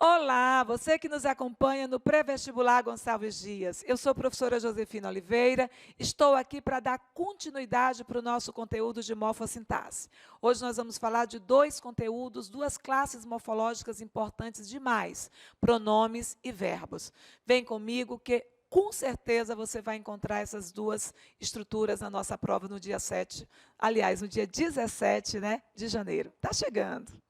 Olá, você que nos acompanha no Pré-Vestibular Gonçalves Dias. Eu sou a professora Josefina Oliveira, estou aqui para dar continuidade para o nosso conteúdo de morfossintaxe. Hoje nós vamos falar de dois conteúdos, duas classes morfológicas importantes demais, pronomes e verbos. Vem comigo que com certeza você vai encontrar essas duas estruturas na nossa prova no dia 7, aliás, no dia 17, de janeiro. Está chegando.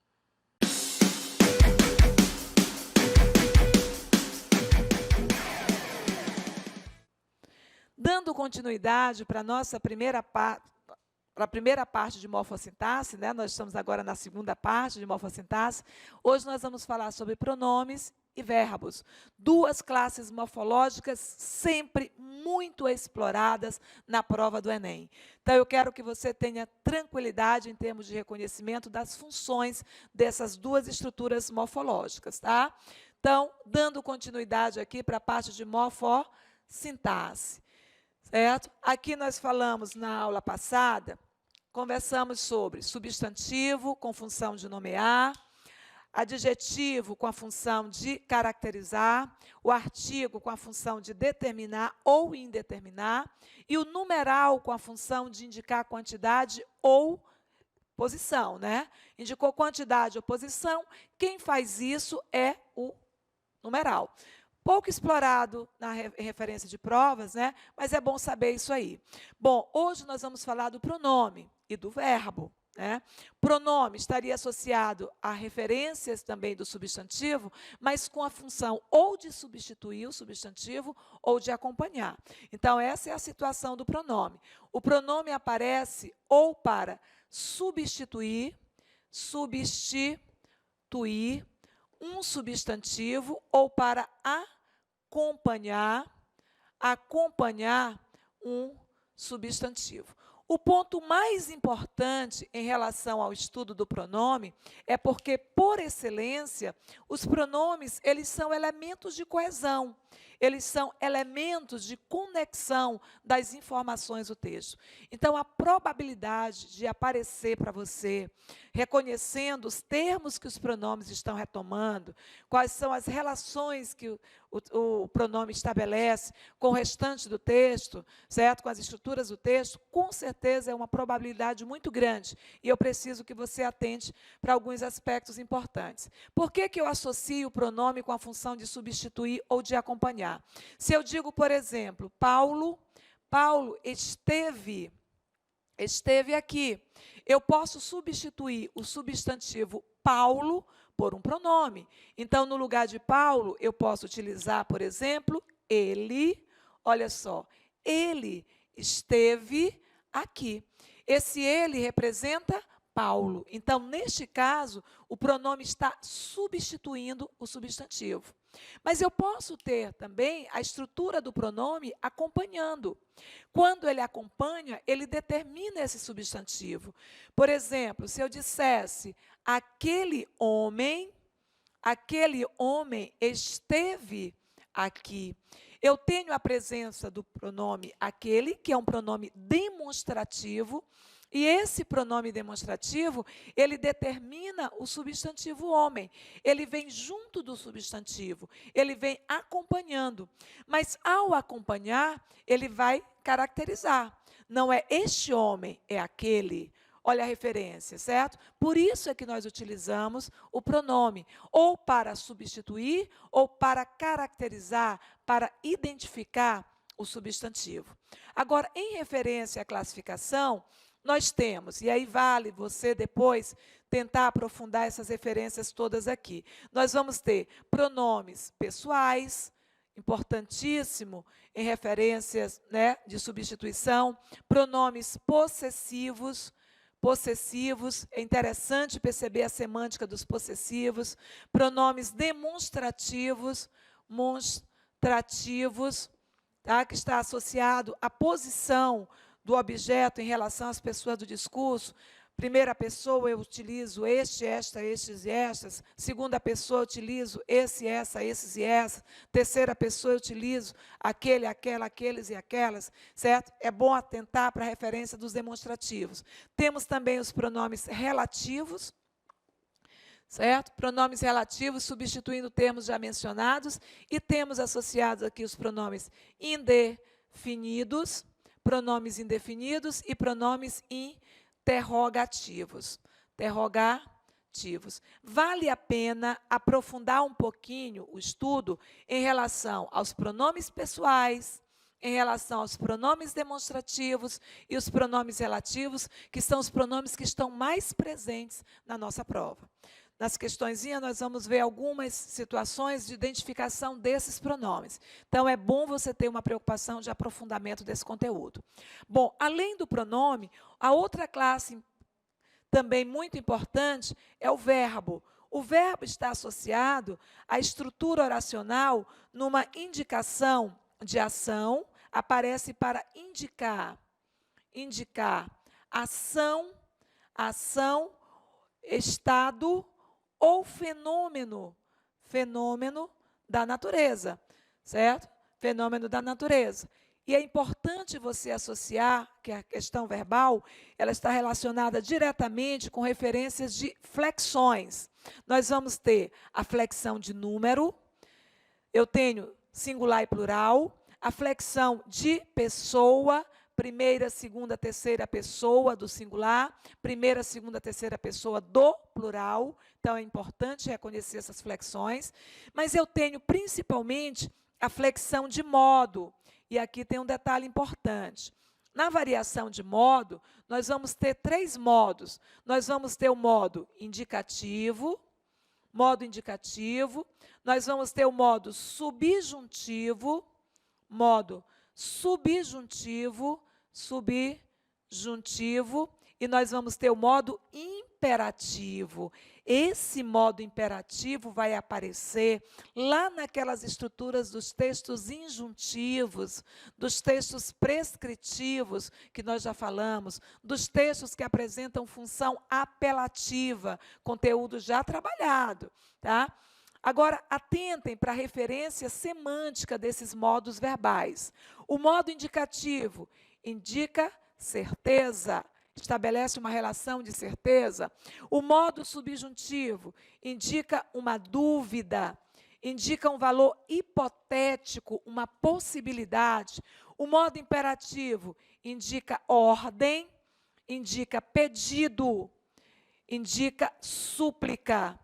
Dando continuidade para a nossa primeira parte de morfossintaxe, nós estamos agora na segunda parte de morfossintaxe. Hoje nós vamos falar sobre pronomes e verbos, duas classes morfológicas sempre muito exploradas na prova do Enem. Então, eu quero que você tenha tranquilidade em termos de reconhecimento das funções dessas duas estruturas morfológicas, tá? Então, dando continuidade aqui para a parte de morfossintaxe. Certo? Aqui nós falamos na aula passada, conversamos sobre substantivo com função de nomear, adjetivo com a função de caracterizar, o artigo com a função de determinar ou indeterminar, e o numeral com a função de indicar quantidade ou posição, Indicou quantidade ou posição, quem faz isso é o numeral. Pouco explorado em referência de provas, mas é bom saber isso aí. Bom, hoje nós vamos falar do pronome e do verbo. Pronome estaria associado a referências também do substantivo, mas com a função ou de substituir o substantivo ou de acompanhar. Então, essa é a situação do pronome. O pronome aparece ou para substituir um substantivo ou para acompanhar um substantivo. O ponto mais importante em relação ao estudo do pronome é porque, por excelência, os pronomes, eles são elementos de coesão, eles são elementos de conexão das informações do texto. Então, a probabilidade de aparecer para você, reconhecendo os termos que os pronomes estão retomando, quais são as relações que o pronome estabelece com o restante do texto, certo? Com as estruturas do texto, com certeza é uma probabilidade muito grande. E eu preciso que você atente para alguns aspectos importantes. Por que eu associo o pronome com a função de substituir ou de acompanhar? Se eu digo, por exemplo, Paulo esteve aqui. Eu posso substituir o substantivo Paulo por um pronome. Então, no lugar de Paulo, eu posso utilizar, por exemplo, ele. Olha só, ele esteve aqui. Esse ele representa Paulo. Então, neste caso, o pronome está substituindo o substantivo. Mas eu posso ter também a estrutura do pronome acompanhando. Quando ele acompanha, ele determina esse substantivo. Por exemplo, se eu dissesse, aquele homem esteve aqui. Eu tenho a presença do pronome aquele, que é um pronome demonstrativo, e esse pronome demonstrativo, ele determina o substantivo homem. Ele vem junto do substantivo, ele vem acompanhando. Mas, ao acompanhar, ele vai caracterizar. Não é este homem, é aquele. Olha a referência, certo? Por isso é que nós utilizamos o pronome, ou para substituir, ou para caracterizar, para identificar o substantivo. Agora, em referência à classificação, nós temos, e aí vale você depois tentar aprofundar essas referências todas aqui. Nós vamos ter pronomes pessoais, importantíssimo em referências de substituição, pronomes possessivos, é interessante perceber a semântica dos possessivos, pronomes demonstrativos, que está associado à posição do objeto em relação às pessoas do discurso. Primeira pessoa, eu utilizo este, esta, estes e estas. Segunda pessoa, eu utilizo esse, essa, esses e essas. Terceira pessoa, eu utilizo aquele, aquela, aqueles e aquelas, certo? É bom atentar para a referência dos demonstrativos. Temos também os pronomes relativos, certo? Pronomes relativos substituindo termos já mencionados, e temos associados aqui os pronomes indefinidos, pronomes indefinidos e pronomes interrogativos. Vale a pena aprofundar um pouquinho o estudo em relação aos pronomes pessoais, em relação aos pronomes demonstrativos e os pronomes relativos, que são os pronomes que estão mais presentes na nossa prova. Nas questõezinhas, nós vamos ver algumas situações de identificação desses pronomes. Então, é bom você ter uma preocupação de aprofundamento desse conteúdo. Bom, além do pronome, a outra classe também muito importante é o verbo. O verbo está associado à estrutura oracional numa indicação de ação, aparece para indicar ação, estado ou fenômeno da natureza, certo? Fenômeno da natureza. E é importante você associar que a questão verbal, ela está relacionada diretamente com referências de flexões. Nós vamos ter a flexão de número, eu tenho singular e plural, a flexão de pessoa, primeira, segunda, terceira pessoa do singular, primeira, segunda, terceira pessoa do plural. Então, é importante reconhecer essas flexões. Mas eu tenho, principalmente, a flexão de modo. E aqui tem um detalhe importante. Na variação de modo, nós vamos ter 3 modos. Nós vamos ter o modo indicativo, nós vamos ter o modo subjuntivo, e nós vamos ter o modo imperativo. Esse modo imperativo vai aparecer lá naquelas estruturas dos textos injuntivos, dos textos prescritivos, que nós já falamos, dos textos que apresentam função apelativa, conteúdo já trabalhado, tá? Agora, atentem para a referência semântica desses modos verbais. O modo indicativo indica certeza, estabelece uma relação de certeza. O modo subjuntivo indica uma dúvida, indica um valor hipotético, uma possibilidade. O modo imperativo indica ordem, indica pedido, indica súplica.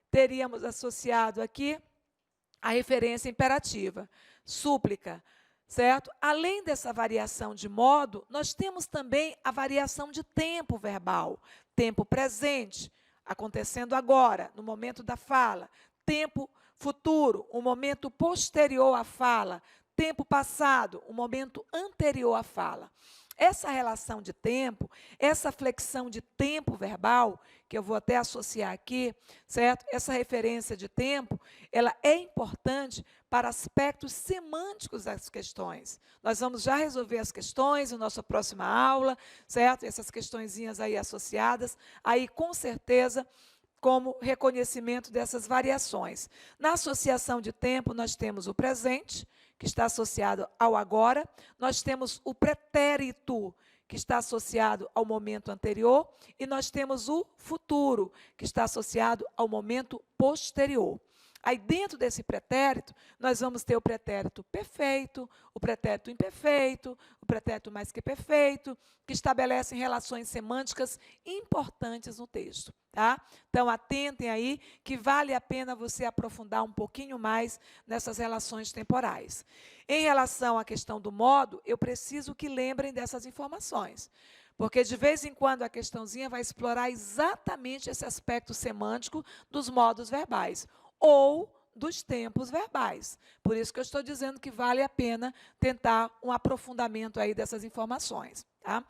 Teríamos associado aqui a referência imperativa, súplica. Certo? Além dessa variação de modo, nós temos também a variação de tempo verbal. Tempo presente, acontecendo agora, no momento da fala. Tempo futuro, o momento posterior à fala. Tempo passado, o momento anterior à fala. Essa relação de tempo, essa flexão de tempo verbal, que eu vou até associar aqui, certo? Essa referência de tempo, ela é importante para aspectos semânticos das questões. Nós vamos já resolver as questões na nossa próxima aula, certo? Essas questõezinhas aí associadas, aí com certeza, como reconhecimento dessas variações. Na associação de tempo, nós temos o presente, que está associado ao agora, nós temos o pretérito, que está associado ao momento anterior, e nós temos o futuro, que está associado ao momento posterior. Aí, dentro desse pretérito, nós vamos ter o pretérito perfeito, o pretérito imperfeito, o pretérito mais que perfeito, que estabelecem relações semânticas importantes no texto, tá? Então, atentem aí que vale a pena você aprofundar um pouquinho mais nessas relações temporais. Em relação à questão do modo, eu preciso que lembrem dessas informações, porque de vez em quando a questãozinha vai explorar exatamente esse aspecto semântico dos modos verbais, ou dos tempos verbais. Por isso que eu estou dizendo que vale a pena tentar um aprofundamento aí dessas informações, tá?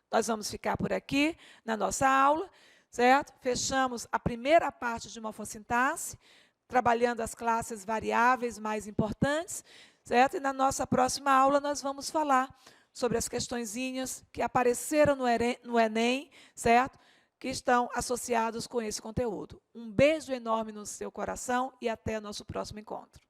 Nós vamos ficar por aqui na nossa aula, certo? Fechamos a primeira parte de morfossintaxe, trabalhando as classes variáveis mais importantes, certo? E na nossa próxima aula nós vamos falar sobre as questõezinhas que apareceram no Enem, certo? Que estão associados com esse conteúdo. Um beijo enorme no seu coração e até o nosso próximo encontro.